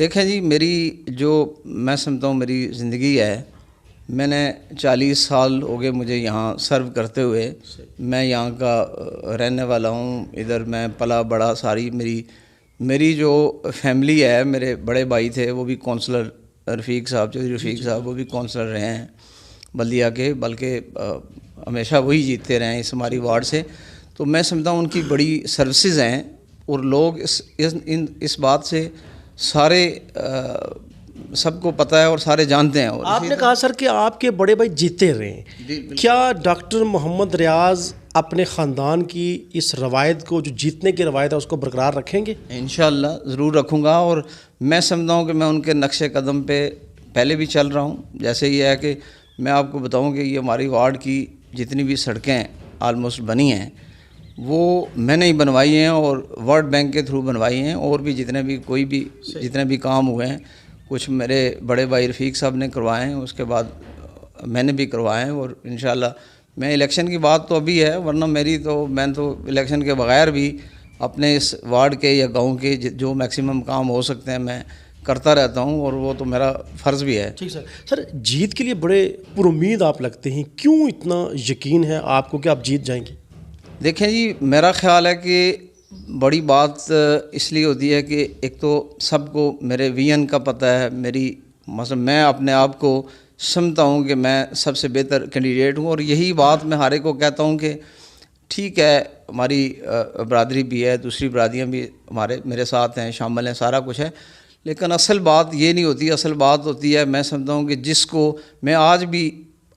دیکھیں جی، میری جو میں سمجھتا ہوں میری زندگی ہے، میں نے 40 سال ہو گئے مجھے یہاں سرو کرتے ہوئے. میں یہاں کا رہنے والا ہوں، ادھر میں پلا بڑا. ساری میری جو فیملی ہے، میرے بڑے بھائی تھے وہ بھی کونسلر، رفیق صاحب، چودھری رفیق صاحب، وہ بھی کونسلر رہے ہیں بلدیہ کے، بلکہ ہمیشہ وہی جیتتے رہے ہیں اس ہماری وارڈ سے. تو میں سمجھتا ہوں ان کی بڑی سروسز ہیں، اور لوگ اس بات سے سارے سب کو پتہ ہے اور سارے جانتے ہیں. اور آپ نے کہا سر کہ آپ کے بڑے بھائی جیتے رہے ہیں، کیا ڈاکٹر محمد ریاض اپنے خاندان کی اس روایت کو، جو جیتنے کی روایت ہے، اس کو برقرار رکھیں گے؟ انشاءاللہ ضرور رکھوں گا. اور میں سمجھتا ہوں کہ میں ان کے نقش قدم پہ پہلے بھی چل رہا ہوں. جیسے یہ ہے کہ میں آپ کو بتاؤں کہ یہ ہماری وارڈ کی جتنی بھی سڑکیں آلموسٹ بنی ہیں وہ میں نے ہی بنوائی ہیں، اور ورلڈ بینک کے تھرو بنوائی ہیں. اور بھی جتنے بھی کام ہوئے ہیں، کچھ میرے بڑے بھائی رفیق صاحب نے کروائے ہیں، اس کے بعد میں نے بھی کروائے ہیں. اور انشاءاللہ میں الیکشن کی بات تو ابھی ہے، ورنہ میں تو الیکشن کے بغیر بھی اپنے اس وارڈ کے یا گاؤں کے جو میکسیمم کام ہو سکتے ہیں میں کرتا رہتا ہوں، اور وہ تو میرا فرض بھی ہے. ٹھیک سر، جیت کے لیے بڑے پر امید آپ لگتے ہیں، کیوں اتنا یقین ہے آپ کو کہ آپ جیت جائیں گے؟ دیکھیں جی، میرا خیال ہے کہ بڑی بات اس لیے ہوتی ہے کہ ایک تو سب کو میرے ویژن کا پتہ ہے، مثلا میں اپنے آپ کو سمجھتا ہوں کہ میں سب سے بہتر کینڈیڈیٹ ہوں. اور یہی بات میں ہر ایک کو کہتا ہوں کہ ٹھیک ہے، ہماری برادری بھی ہے، دوسری برادریاں بھی میرے ساتھ ہیں، شامل ہیں، سارا کچھ ہے، لیکن اصل بات یہ نہیں ہوتی. اصل بات ہوتی ہے، میں سمجھتا ہوں کہ جس کو میں آج بھی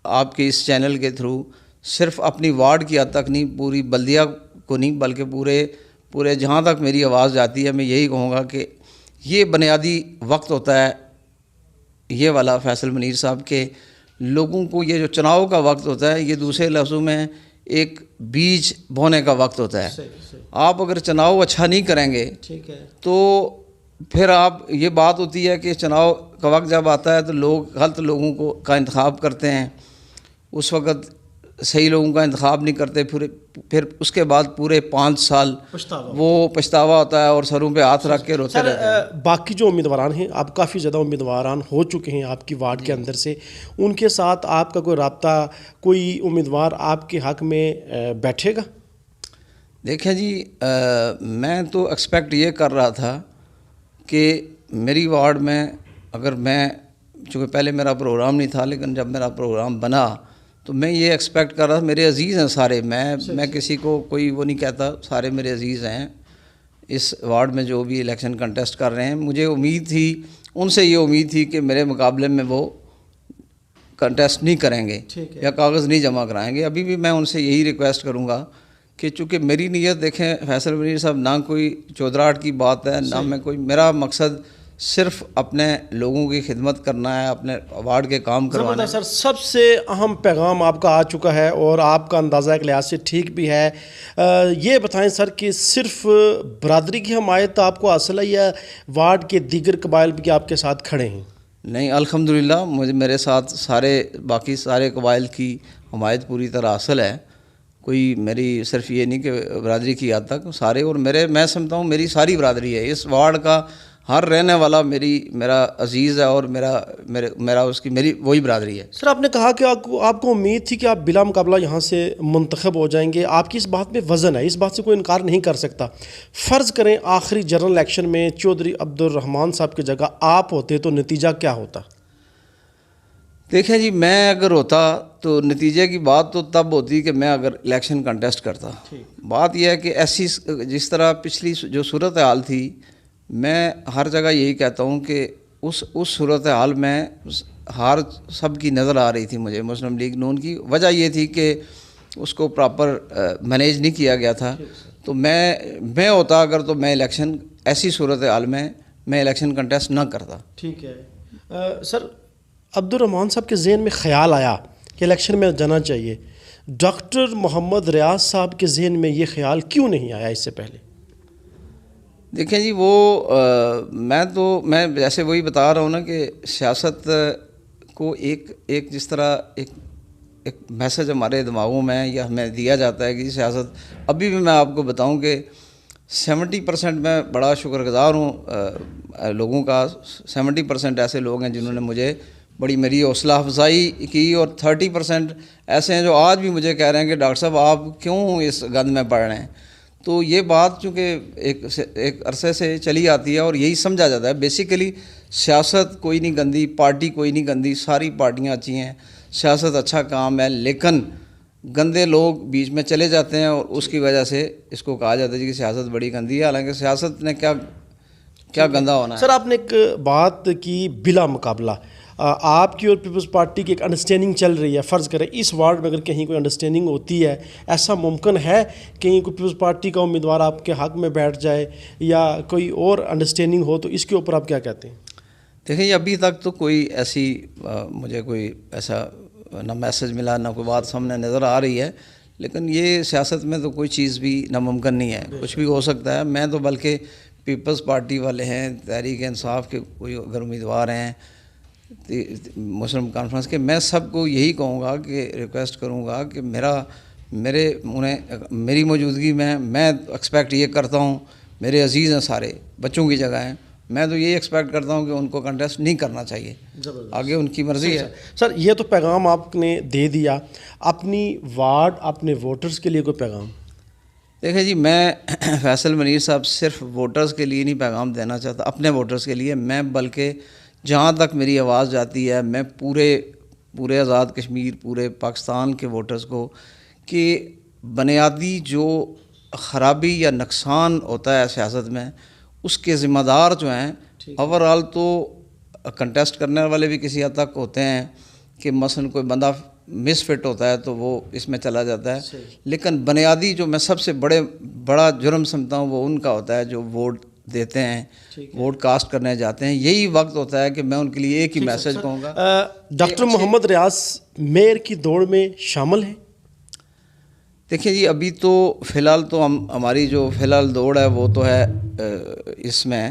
آپ کے اس چینل کے تھرو صرف اپنی وارڈ کی حد تک نہیں، پوری بلدیہ کو نہیں، بلکہ پورے جہاں تک میری آواز جاتی ہے، میں یہی کہوں گا کہ یہ بنیادی وقت ہوتا ہے یہ والا فیصل منیر صاحب کے لوگوں کو، یہ جو چناؤ کا وقت ہوتا ہے، یہ دوسرے لفظوں میں ایک بیج بونے کا وقت ہوتا ہے. آپ اگر چناؤ اچھا نہیں کریں گے تو پھر آپ یہ بات ہوتی ہے کہ چناؤ کا وقت جب آتا ہے تو لوگ غلط لوگوں کا انتخاب کرتے ہیں. اس وقت صحیح لوگوں کا انتخاب نہیں کرتے، پھر اس کے بعد پورے 5 سال وہ پچھتاوا ہوتا ہے اور سروں پہ ہاتھ رکھ کے روتے رہتے ہیں. باقی جو امیدواران ہیں، آپ کافی زیادہ امیدواران ہو چکے ہیں آپ کی وارڈ کے اندر سے، ان کے ساتھ آپ کا کوئی رابطہ، کوئی امیدوار آپ کے حق میں بیٹھے گا؟ دیکھیں جی، میں تو ایکسپیکٹ یہ کر رہا تھا کہ میری وارڈ میں اگر چونکہ پہلے میرا پروگرام نہیں تھا، لیکن جب میرا پروگرام بنا تو میں یہ ایکسپیکٹ کر رہا تھا، میرے عزیز ہیں سارے، میں کسی کو کوئی وہ نہیں کہتا، سارے میرے عزیز ہیں اس وارڈ میں جو بھی الیکشن کنٹیسٹ کر رہے ہیں. مجھے امید تھی، ان سے یہ امید تھی کہ میرے مقابلے میں وہ کنٹیسٹ نہیں کریں گے یا کاغذ نہیں جمع کرائیں گے. ابھی بھی میں ان سے یہی ریکویسٹ کروں گا کہ چونکہ میری نیت دیکھیں فیصل منیر صاحب، نہ کوئی چودراہٹ کی بات ہے، نہ میں میرا مقصد صرف اپنے لوگوں کی خدمت کرنا ہے، اپنے وارڈ کے کام کروانا ہے. سر، سب سے اہم پیغام آپ کا آ چکا ہے اور آپ کا اندازہ ایک لحاظ سے ٹھیک بھی ہے. یہ بتائیں سر کہ صرف برادری کی حمایت آپ کو حاصل ہے یا وارڈ کے دیگر قبائل بھی آپ کے ساتھ کھڑے ہیں؟ نہیں، الحمدللہ میرے ساتھ باقی سارے قبائل کی حمایت پوری طرح حاصل ہے. کوئی میری صرف یہ نہیں کہ برادری کی حد تک سارے، اور میں سمجھتا ہوں میری ساری برادری ہے، اس وارڈ کا ہر رہنے والا میرا عزیز ہے، اور میری وہی برادری ہے. سر، آپ نے کہا کہ آپ کو امید تھی کہ آپ بلا مقابلہ یہاں سے منتخب ہو جائیں گے. آپ کی اس بات میں وزن ہے، اس بات سے کوئی انکار نہیں کر سکتا. فرض کریں آخری جنرل الیکشن میں چودھری عبدالرحمان صاحب کی جگہ آپ ہوتے تو نتیجہ کیا ہوتا؟ دیکھیں جی، میں اگر ہوتا تو نتیجے کی بات تو تب ہوتی کہ میں اگر الیکشن کنٹیسٹ کرتا. بات یہ ہے کہ ایسی جس طرح پچھلی جو صورتحال تھی، میں ہر جگہ یہی کہتا ہوں کہ اس صورتحال میں ہار سب کی نظر آ رہی تھی مجھے، مسلم لیگ نون کی. وجہ یہ تھی کہ اس کو پراپر مینیج نہیں کیا گیا تھا. تو میں ہوتا اگر تو میں الیکشن ایسی صورتحال میں الیکشن کنٹیسٹ نہ کرتا. ٹھیک ہے سر، عبدالرحمان صاحب کے ذہن میں خیال آیا کہ الیکشن میں جانا چاہیے، ڈاکٹر محمد ریاض صاحب کے ذہن میں یہ خیال کیوں نہیں آیا اس سے پہلے؟ دیکھیں جی، میں جیسے وہی بتا رہا ہوں نا کہ سیاست کو ایک جس طرح ایک میسج ہمارے دماغوں میں یا ہمیں دیا جاتا ہے کہ سیاست، ابھی بھی میں آپ کو بتاؤں کہ 70% میں بڑا شکر گزار ہوں لوگوں کا. 70% ایسے لوگ ہیں جنہوں نے مجھے بڑی میری حوصلہ افزائی کی, اور 30% ایسے ہیں جو آج بھی مجھے کہہ رہے ہیں کہ ڈاکٹر صاحب آپ کیوں اس گند میں پڑھ رہے ہیں. تو یہ بات چونکہ ایک عرصے سے چلی آتی ہے اور یہی سمجھا جاتا ہے. بیسیکلی سیاست کوئی نہیں گندی, پارٹی کوئی نہیں گندی, ساری پارٹیاں اچھی ہیں, سیاست اچھا کام ہے, لیکن گندے لوگ بیچ میں چلے جاتے ہیں اور اس کی وجہ سے اس کو کہا جاتا ہے کہ سیاست بڑی گندی ہے. حالانکہ سیاست نے کیا گندا ہونا ہے. سر آپ نے ایک بات کی بلا مقابلہ آپ کی اور پیپلز پارٹی کی ایک انڈرسٹینڈنگ چل رہی ہے. فرض کریں اس وارڈ میں اگر کہیں کوئی انڈرسٹینڈنگ ہوتی ہے, ایسا ممکن ہے کہیں کوئی پیپلز پارٹی کا امیدوار آپ کے حق میں بیٹھ جائے یا کوئی اور انڈرسٹینڈنگ ہو, تو اس کے اوپر آپ کیا کہتے ہیں؟ دیکھیں ابھی تک تو کوئی ایسی مجھے کوئی ایسا نہ میسج ملا نہ کوئی بات سامنے نظر آ رہی ہے, لیکن یہ سیاست میں تو کوئی چیز بھی ناممکن نہیں ہے, کچھ بھی ہو سکتا ہے. میں تو بلکہ پیپلز پارٹی والے ہیں, تحریک انصاف کے کوئی اگر امیدوار ہیں, مسلم کانفرنس کے, میں سب کو یہی کہوں گا کہ ریکویسٹ کروں گا کہ میری موجودگی میں ایکسپیکٹ یہ کرتا ہوں, میرے عزیز ہیں سارے, بچوں کی جگہ ہیں, میں تو یہی ایکسپیکٹ کرتا ہوں کہ ان کو کنٹیسٹ نہیں کرنا چاہیے, آگے ان کی مرضی ہے. سر یہ تو پیغام آپ نے دے دیا, اپنی وارڈ اپنے ووٹرز کے لیے کوئی پیغام؟ دیکھیں جی, میں فیصل منیر صاحب صرف ووٹرز کے لیے نہیں پیغام دینا چاہتا, اپنے ووٹرز کے لیے. میں بلکہ جہاں تک میری آواز جاتی ہے, میں پورے آزاد کشمیر, پورے پاکستان کے ووٹرز کو کہ بنیادی جو خرابی یا نقصان ہوتا ہے سیاست میں, اس کے ذمہ دار جو ہیں, اوورآل تو کنٹیسٹ کرنے والے بھی کسی حد تک ہوتے ہیں کہ مثلا کوئی بندہ مس فٹ ہوتا ہے تو وہ اس میں چلا جاتا ہے, لیکن بنیادی جو میں سب سے بڑا جرم سمجھتا ہوں وہ ان کا ہوتا ہے جو ووٹ دیتے ہیں, ووٹ کاسٹ کرنے جاتے ہیں. یہی وقت ہوتا ہے کہ میں ان کے لیے ایک ہی میسج کہوں گا. ڈاکٹر محمد ریاض میئر کی دوڑ میں شامل ہیں؟ دیکھیں جی, ابھی تو فی الحال تو ہماری جو فی الحال دوڑ ہے وہ تو ہے اس میں,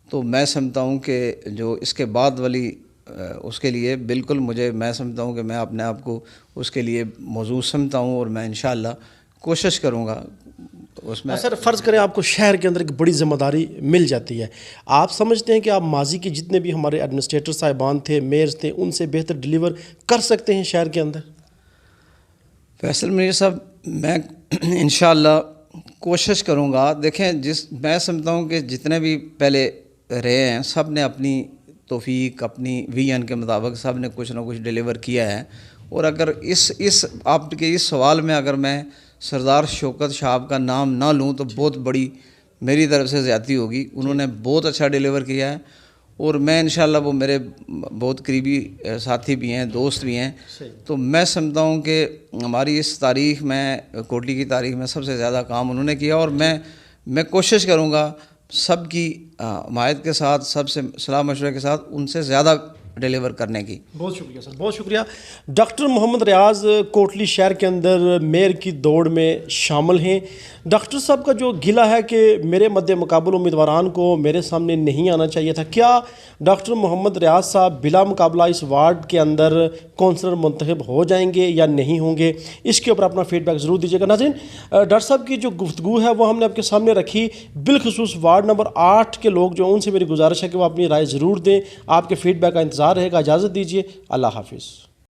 تو میں سمجھتا ہوں کہ جو اس کے بعد والی اس کے لیے بالکل میں سمجھتا ہوں کہ میں اپنے آپ کو اس کے لیے موزوں سمجھتا ہوں, اور میں انشاءاللہ کوشش کروں گا اس میں. سر فرض کریں آپ کو شہر کے اندر ایک بڑی ذمہ داری مل جاتی ہے, آپ سمجھتے ہیں کہ آپ ماضی کے جتنے بھی ہمارے ایڈمنسٹریٹر صاحبان تھے, میئرز تھے, ان سے بہتر ڈیلیور کر سکتے ہیں شہر کے اندر؟ فیصل منیر صاحب, میں انشاءاللہ کوشش کروں گا. دیکھیں میں سمجھتا ہوں کہ جتنے بھی پہلے رہے ہیں سب نے اپنی توفیق, اپنی ویژن کے مطابق سب نے کچھ نہ کچھ ڈیلیور کیا ہے. اور اگر اس آپ کے اس سوال میں اگر میں سردار شوکت صاحب کا نام نہ لوں تو بہت بڑی میری طرف سے زیادتی ہوگی. انہوں نے بہت اچھا ڈیلیور کیا ہے, اور میں انشاءاللہ وہ میرے بہت قریبی ساتھی بھی ہیں, دوست بھی ہیں. تو میں سمجھتا ہوں کہ ہماری اس تاریخ میں, کوٹلی کی تاریخ میں سب سے زیادہ کام انہوں نے کیا, اور میں کوشش کروں گا سب کی حمایت کے ساتھ, سب سے صلاح مشورے کے ساتھ ان سے زیادہ ڈیلیور کرنے کی. بہت شکریہ سر, بہت شکریہ. ڈاکٹر محمد ریاض کوٹلی شہر کے اندر میئر کی دوڑ میں شامل ہیں. ڈاکٹر صاحب کا جو گلہ ہے کہ میرے مد مقابل امیدواران کو میرے سامنے نہیں آنا چاہیے تھا, کیا ڈاکٹر محمد ریاض صاحب بلا مقابلہ اس وارڈ کے اندر کونسلر منتخب ہو جائیں گے یا نہیں ہوں گے؟ اس کے اوپر اپنا فیڈ بیک ضرور دیجیے گا. ناظرین, ڈاکٹر صاحب کی جو گفتگو ہے وہ ہم نے آپ کے سامنے رکھی, بالخصوص وارڈ نمبر 8 کے لوگ جو ان سے میری گزارش ہے کہ وہ اپنی رائے ضرور دیں. آپ کے فیڈ بیک کا انتظار رہے گا. اجازت دیجیے, اللہ حافظ.